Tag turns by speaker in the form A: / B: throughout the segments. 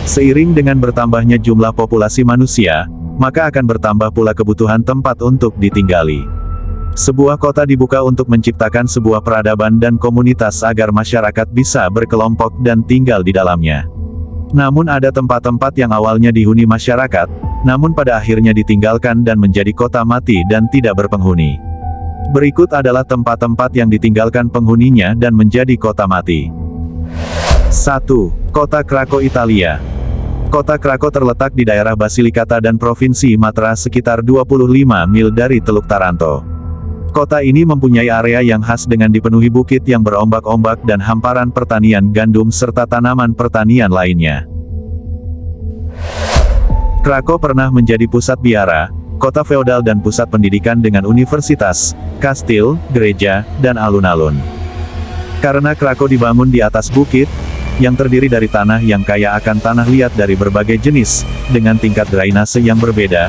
A: Seiring dengan bertambahnya jumlah populasi manusia, maka akan bertambah pula kebutuhan tempat untuk ditinggali. Sebuah kota dibuka untuk menciptakan sebuah peradaban dan komunitas agar masyarakat bisa berkelompok dan tinggal di dalamnya. Namun ada tempat-tempat yang awalnya dihuni masyarakat, namun pada akhirnya ditinggalkan dan menjadi kota mati dan tidak berpenghuni. Berikut adalah tempat-tempat yang ditinggalkan penghuninya dan menjadi kota mati. 1. Kota Krakow, Italia. Kota Krakow terletak di daerah Basilicata dan Provinsi Matra sekitar 25 mil dari Teluk Taranto. Kota ini mempunyai area yang khas dengan dipenuhi bukit yang berombak-ombak dan hamparan pertanian gandum serta tanaman pertanian lainnya. Krakow pernah menjadi pusat biara, kota feodal dan pusat pendidikan dengan universitas, kastil, gereja, dan alun-alun. Karena Krakow dibangun di atas bukit, yang terdiri dari tanah yang kaya akan tanah liat dari berbagai jenis, dengan tingkat drainase yang berbeda,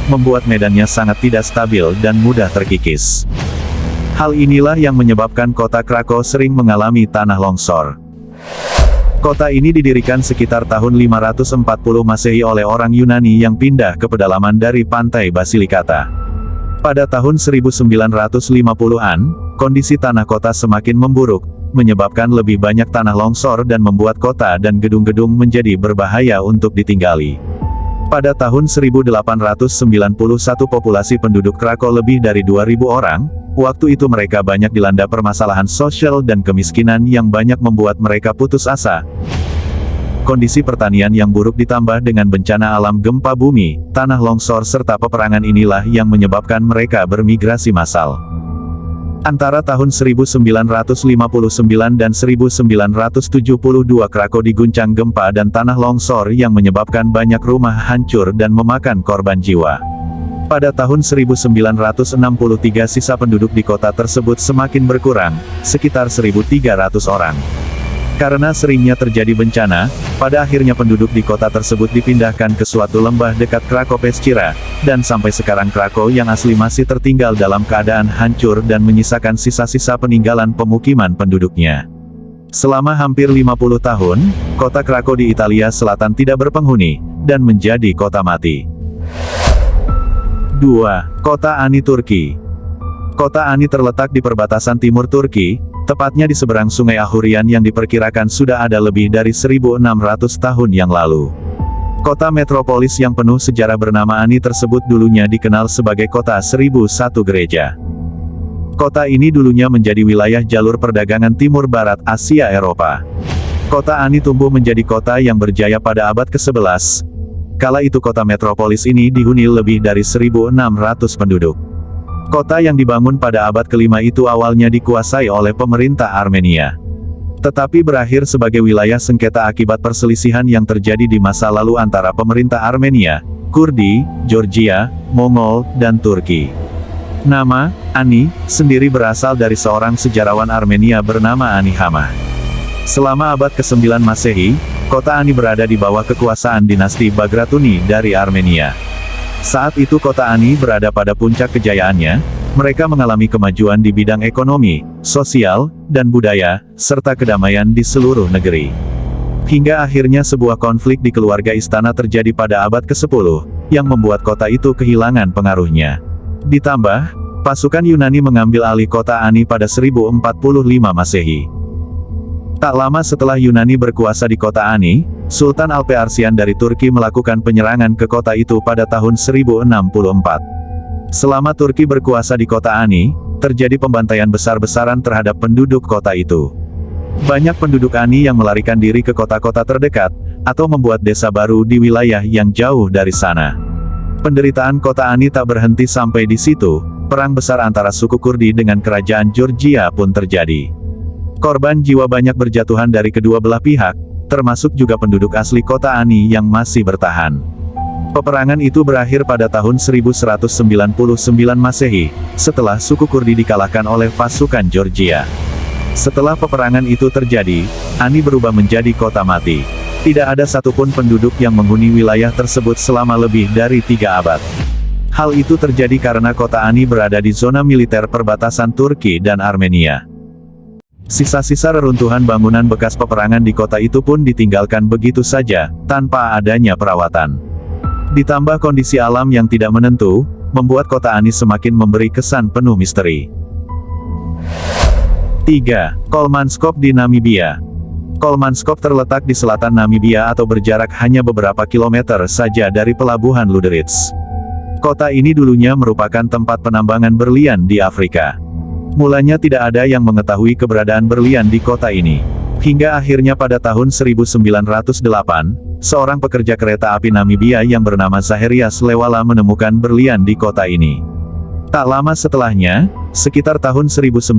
A: membuat medannya sangat tidak stabil dan mudah terkikis. Hal inilah yang menyebabkan kota Krakow sering mengalami tanah longsor. Kota ini didirikan sekitar tahun 540 Masehi oleh orang Yunani yang pindah ke pedalaman dari pantai Basilicata. Pada tahun 1950-an, kondisi tanah kota semakin memburuk, menyebabkan lebih banyak tanah longsor dan membuat kota dan gedung-gedung menjadi berbahaya untuk ditinggali. Pada tahun 1891 populasi penduduk Krakow lebih dari 2.000 orang, waktu itu mereka banyak dilanda permasalahan sosial dan kemiskinan yang banyak membuat mereka putus asa. Kondisi pertanian yang buruk ditambah dengan bencana alam gempa bumi, tanah longsor serta peperangan inilah yang menyebabkan mereka bermigrasi massal. Antara tahun 1959 dan 1972 Krakow diguncang gempa dan tanah longsor yang menyebabkan banyak rumah hancur dan memakan korban jiwa. Pada tahun 1963 sisa penduduk di kota tersebut semakin berkurang, sekitar 1.300 orang. Karena seringnya terjadi bencana, pada akhirnya penduduk di kota tersebut dipindahkan ke suatu lembah dekat Krakow Pescira, dan sampai sekarang Krakow yang asli masih tertinggal dalam keadaan hancur dan menyisakan sisa-sisa peninggalan pemukiman penduduknya. Selama hampir 50 tahun, kota Krakow di Italia Selatan tidak berpenghuni, dan menjadi kota mati. 2. Kota Ani, Turki. Kota Ani terletak di perbatasan timur Turki, tepatnya di seberang Sungai Ahurian yang diperkirakan sudah ada lebih dari 1.600 tahun yang lalu. Kota metropolis yang penuh sejarah bernama Ani tersebut dulunya dikenal sebagai kota 1001 gereja. Kota ini dulunya menjadi wilayah jalur perdagangan timur barat Asia Eropa. Kota Ani tumbuh menjadi kota yang berjaya pada abad ke-11. Kala itu kota metropolis ini dihuni lebih dari 1.600 penduduk. Kota yang dibangun pada abad ke-5 itu awalnya dikuasai oleh pemerintah Armenia. Tetapi berakhir sebagai wilayah sengketa akibat perselisihan yang terjadi di masa lalu antara pemerintah Armenia, Kurdi, Georgia, Mongol, dan Turki. Nama Ani sendiri berasal dari seorang sejarawan Armenia bernama Ani Hama. Selama abad ke-9 Masehi, kota Ani berada di bawah kekuasaan dinasti Bagratuni dari Armenia. Saat itu kota Ani berada pada puncak kejayaannya, mereka mengalami kemajuan di bidang ekonomi, sosial, dan budaya, serta kedamaian di seluruh negeri. Hingga akhirnya sebuah konflik di keluarga istana terjadi pada abad ke-10, yang membuat kota itu kehilangan pengaruhnya. Ditambah, pasukan Yunani mengambil alih kota Ani pada 1045 Masehi. Tak lama setelah Yunani berkuasa di kota Ani, Sultan Alpe-Arsian dari Turki melakukan penyerangan ke kota itu pada tahun 1064. Selama Turki berkuasa di kota Ani, terjadi pembantaian besar-besaran terhadap penduduk kota itu. Banyak penduduk Ani yang melarikan diri ke kota-kota terdekat, atau membuat desa baru di wilayah yang jauh dari sana. Penderitaan kota Ani tak berhenti sampai di situ, perang besar antara suku Kurdi dengan kerajaan Georgia pun terjadi. Korban jiwa banyak berjatuhan dari kedua belah pihak, termasuk juga penduduk asli kota Ani yang masih bertahan. Peperangan itu berakhir pada tahun 1199 Masehi, setelah suku Kurdi dikalahkan oleh pasukan Georgia. Setelah peperangan itu terjadi, Ani berubah menjadi kota mati. Tidak ada satupun penduduk yang menghuni wilayah tersebut selama lebih dari 3 abad. Hal itu terjadi karena kota Ani berada di zona militer perbatasan Turki dan Armenia. Sisa-sisa reruntuhan bangunan bekas peperangan di kota itu pun ditinggalkan begitu saja, tanpa adanya perawatan. Ditambah kondisi alam yang tidak menentu, membuat kota Ani semakin memberi kesan penuh misteri. 3. Kolmanskop di Namibia. Kolmanskop terletak di selatan Namibia atau berjarak hanya beberapa kilometer saja dari pelabuhan Luderitz. Kota ini dulunya merupakan tempat penambangan berlian di Afrika. Mulanya tidak ada yang mengetahui keberadaan berlian di kota ini. Hingga akhirnya pada tahun 1908, seorang pekerja kereta api Namibia yang bernama Zacharias Lewala menemukan berlian di kota ini. Tak lama setelahnya, sekitar tahun 1912,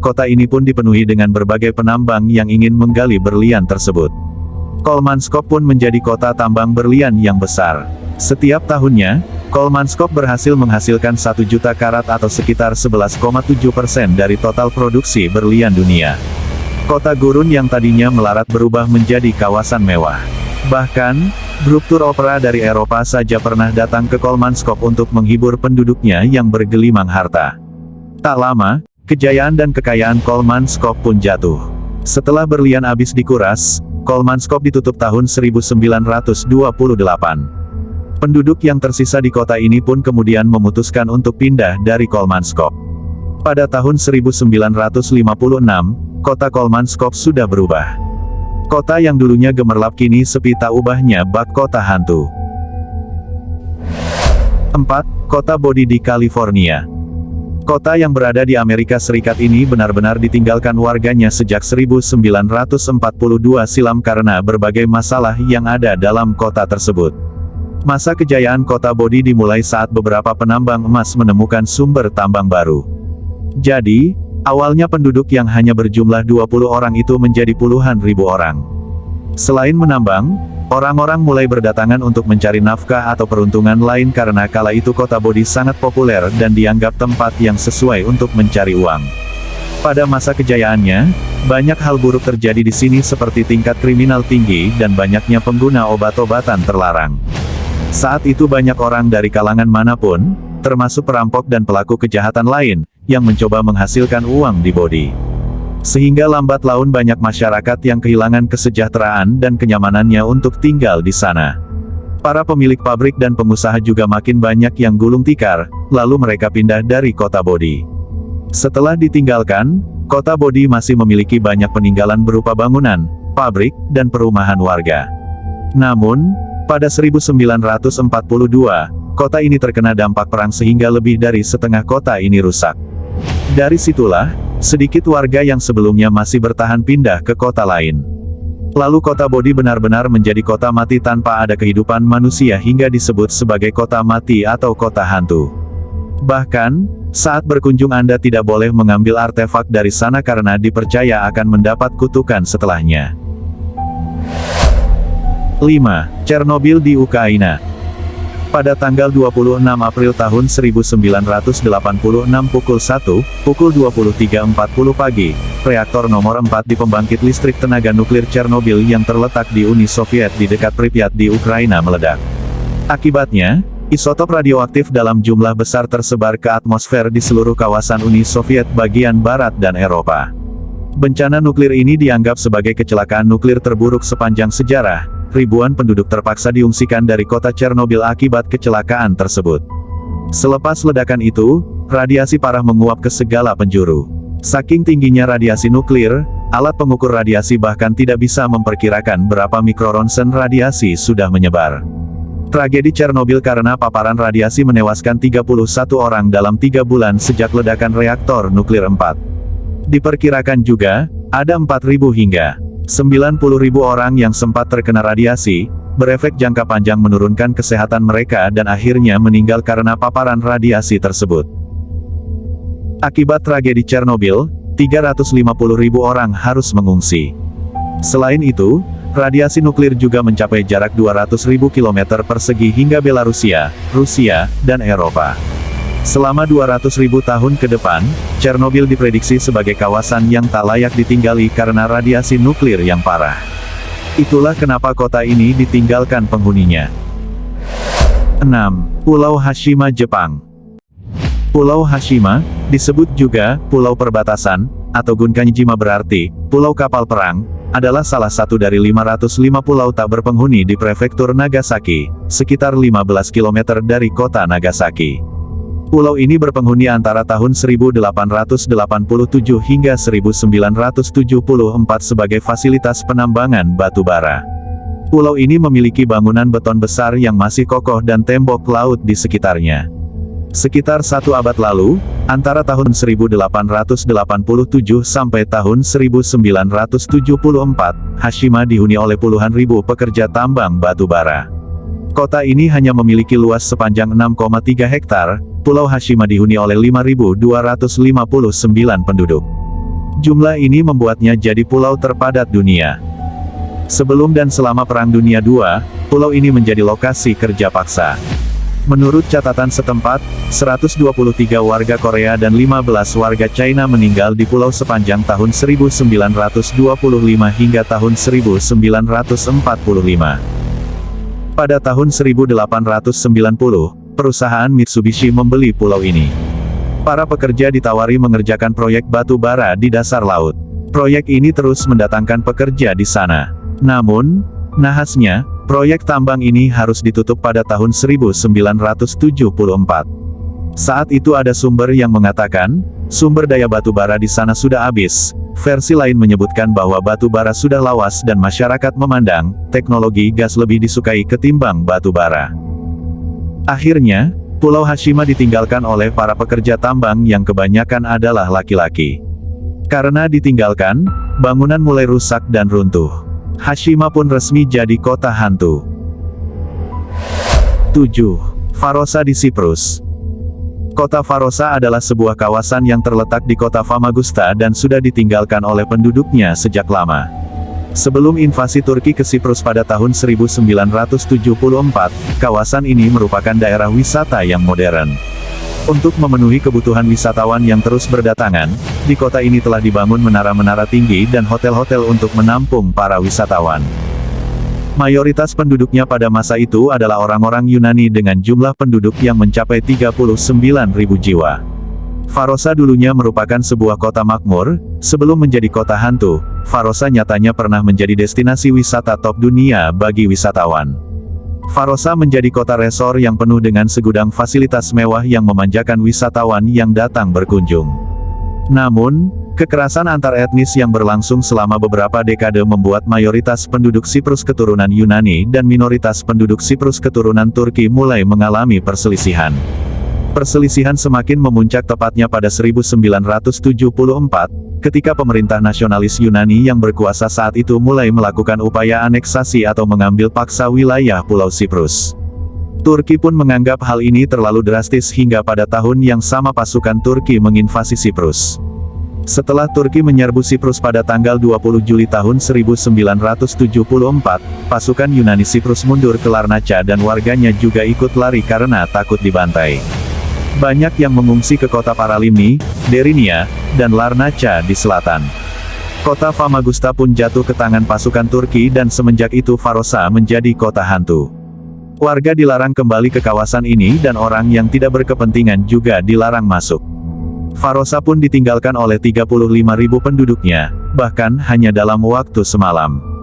A: kota ini pun dipenuhi dengan berbagai penambang yang ingin menggali berlian tersebut. Kolmanskop pun menjadi kota tambang berlian yang besar. Setiap tahunnya, Kolmanskop berhasil menghasilkan 1 juta karat atau sekitar 11,7% dari total produksi berlian dunia. Kota gurun yang tadinya melarat berubah menjadi kawasan mewah. Bahkan, grup tur opera dari Eropa saja pernah datang ke Kolmanskop untuk menghibur penduduknya yang bergelimang harta. Tak lama, kejayaan dan kekayaan Kolmanskop pun jatuh. Setelah berlian habis dikuras, Kolmanskop ditutup tahun 1928. Penduduk yang tersisa di kota ini pun kemudian memutuskan untuk pindah dari Kolmanskop. Pada tahun 1956, kota Kolmanskop sudah berubah. Kota yang dulunya gemerlap kini sepi, tak ubahnya bak kota hantu. 4. Kota Bodie di California. Kota yang berada di Amerika Serikat ini benar-benar ditinggalkan warganya sejak 1942 silam karena berbagai masalah yang ada dalam kota tersebut. Masa kejayaan kota Bodie dimulai saat beberapa penambang emas menemukan sumber tambang baru. Jadi, awalnya penduduk yang hanya berjumlah 20 orang itu menjadi puluhan ribu orang. Selain menambang, orang-orang mulai berdatangan untuk mencari nafkah atau peruntungan lain karena kala itu kota Bodie sangat populer dan dianggap tempat yang sesuai untuk mencari uang. Pada masa kejayaannya, banyak hal buruk terjadi di sini seperti tingkat kriminal tinggi dan banyaknya pengguna obat-obatan terlarang. Saat itu banyak orang dari kalangan manapun, termasuk perampok dan pelaku kejahatan lain, yang mencoba menghasilkan uang di Bodie. Sehingga lambat laun banyak masyarakat yang kehilangan kesejahteraan dan kenyamanannya untuk tinggal di sana. Para pemilik pabrik dan pengusaha juga makin banyak yang gulung tikar, lalu mereka pindah dari kota Bodie. Setelah ditinggalkan, kota Bodie masih memiliki banyak peninggalan berupa bangunan, pabrik, dan perumahan warga. Namun, pada 1942, kota ini terkena dampak perang sehingga lebih dari setengah kota ini rusak. Dari situlah, sedikit warga yang sebelumnya masih bertahan pindah ke kota lain. Lalu kota Bodie benar-benar menjadi kota mati tanpa ada kehidupan manusia hingga disebut sebagai kota mati atau kota hantu. Bahkan, saat berkunjung Anda tidak boleh mengambil artefak dari sana karena dipercaya akan mendapat kutukan setelahnya. 5. Chernobyl di Ukraina. Pada tanggal 26 April tahun 1986 pukul 23.40 pagi, reaktor nomor 4 di pembangkit listrik tenaga nuklir Chernobyl yang terletak di Uni Soviet di dekat Pripyat di Ukraina meledak. Akibatnya, isotop radioaktif dalam jumlah besar tersebar ke atmosfer di seluruh kawasan Uni Soviet bagian barat dan Eropa. Bencana nuklir ini dianggap sebagai kecelakaan nuklir terburuk sepanjang sejarah. Ribuan penduduk terpaksa diungsikan dari kota Chernobyl akibat kecelakaan tersebut. Selepas ledakan itu, radiasi parah menguap ke segala penjuru. Saking tingginya radiasi nuklir, alat pengukur radiasi bahkan tidak bisa memperkirakan berapa mikroronsen radiasi sudah menyebar. Tragedi Chernobyl karena paparan radiasi menewaskan 31 orang dalam 3 bulan sejak ledakan reaktor nuklir 4. Diperkirakan juga, ada 4.000 hingga 90.000 orang yang sempat terkena radiasi, berefek jangka panjang menurunkan kesehatan mereka dan akhirnya meninggal karena paparan radiasi tersebut. Akibat tragedi Chernobyl, 350.000 orang harus mengungsi. Selain itu, radiasi nuklir juga mencapai jarak 200.000 km persegi hingga Belarusia, Rusia, dan Eropa. Selama 200.000 tahun ke depan, Chernobyl diprediksi sebagai kawasan yang tak layak ditinggali karena radiasi nuklir yang parah. Itulah kenapa kota ini ditinggalkan penghuninya. 6. Pulau Hashima, Jepang. Pulau Hashima, disebut juga Pulau Perbatasan, atau Gunkanjima berarti, pulau kapal perang, adalah salah satu dari 505 pulau tak berpenghuni di prefektur Nagasaki, sekitar 15 km dari kota Nagasaki. Pulau ini berpenghuni antara tahun 1887 hingga 1974 sebagai fasilitas penambangan batu bara. Pulau ini memiliki bangunan beton besar yang masih kokoh dan tembok laut di sekitarnya. Sekitar 1 abad lalu, antara tahun 1887 sampai tahun 1974, Hashima dihuni oleh puluhan ribu pekerja tambang batu bara. Kota ini hanya memiliki luas sepanjang 6,3 hektar, Pulau Hashima dihuni oleh 5.259 penduduk. Jumlah ini membuatnya jadi pulau terpadat dunia. Sebelum dan selama Perang Dunia II, pulau ini menjadi lokasi kerja paksa. Menurut catatan setempat, 123 warga Korea dan 15 warga China meninggal di pulau sepanjang tahun 1925 hingga tahun 1945. Pada tahun 1890, perusahaan Mitsubishi membeli pulau ini. Para pekerja ditawari mengerjakan proyek batu bara di dasar laut. Proyek ini terus mendatangkan pekerja di sana. Namun, nahasnya, proyek tambang ini harus ditutup pada tahun 1974. Saat itu ada sumber yang mengatakan, sumber daya batu bara di sana sudah habis. Versi lain menyebutkan bahwa batu bara sudah lawas dan masyarakat memandang, teknologi gas lebih disukai ketimbang batu bara. Akhirnya, Pulau Hashima ditinggalkan oleh para pekerja tambang yang kebanyakan adalah laki-laki. Karena ditinggalkan, bangunan mulai rusak dan runtuh. Hashima pun resmi jadi kota hantu. 7. Farosa di Siprus. Kota Farosa adalah sebuah kawasan yang terletak di kota Famagusta dan sudah ditinggalkan oleh penduduknya sejak lama. Sebelum invasi Turki ke Siprus pada tahun 1974, kawasan ini merupakan daerah wisata yang modern. Untuk memenuhi kebutuhan wisatawan yang terus berdatangan, di kota ini telah dibangun menara-menara tinggi dan hotel-hotel untuk menampung para wisatawan. Mayoritas penduduknya pada masa itu adalah orang-orang Yunani dengan jumlah penduduk yang mencapai 39.000 jiwa. Farosa dulunya merupakan sebuah kota makmur, sebelum menjadi kota hantu. Farosa nyatanya pernah menjadi destinasi wisata top dunia bagi wisatawan. Farosa menjadi kota resor yang penuh dengan segudang fasilitas mewah yang memanjakan wisatawan yang datang berkunjung. Namun, kekerasan antar etnis yang berlangsung selama beberapa dekade membuat mayoritas penduduk Siprus keturunan Yunani dan minoritas penduduk Siprus keturunan Turki mulai mengalami perselisihan. Perselisihan semakin memuncak tepatnya pada 1974, ketika pemerintah nasionalis Yunani yang berkuasa saat itu mulai melakukan upaya aneksasi atau mengambil paksa wilayah Pulau Siprus. Turki pun menganggap hal ini terlalu drastis hingga pada tahun yang sama pasukan Turki menginvasi Siprus. Setelah Turki menyerbu Siprus pada tanggal 20 Juli tahun 1974, pasukan Yunani Siprus mundur ke Larnaca dan warganya juga ikut lari karena takut dibantai. Banyak yang mengungsi ke kota Paralimni, Derinia, dan Larnaca di selatan. Kota Famagusta pun jatuh ke tangan pasukan Turki dan semenjak itu Farosa menjadi kota hantu. Warga dilarang kembali ke kawasan ini dan orang yang tidak berkepentingan juga dilarang masuk. Farosa pun ditinggalkan oleh 35.000 penduduknya, bahkan hanya dalam waktu semalam.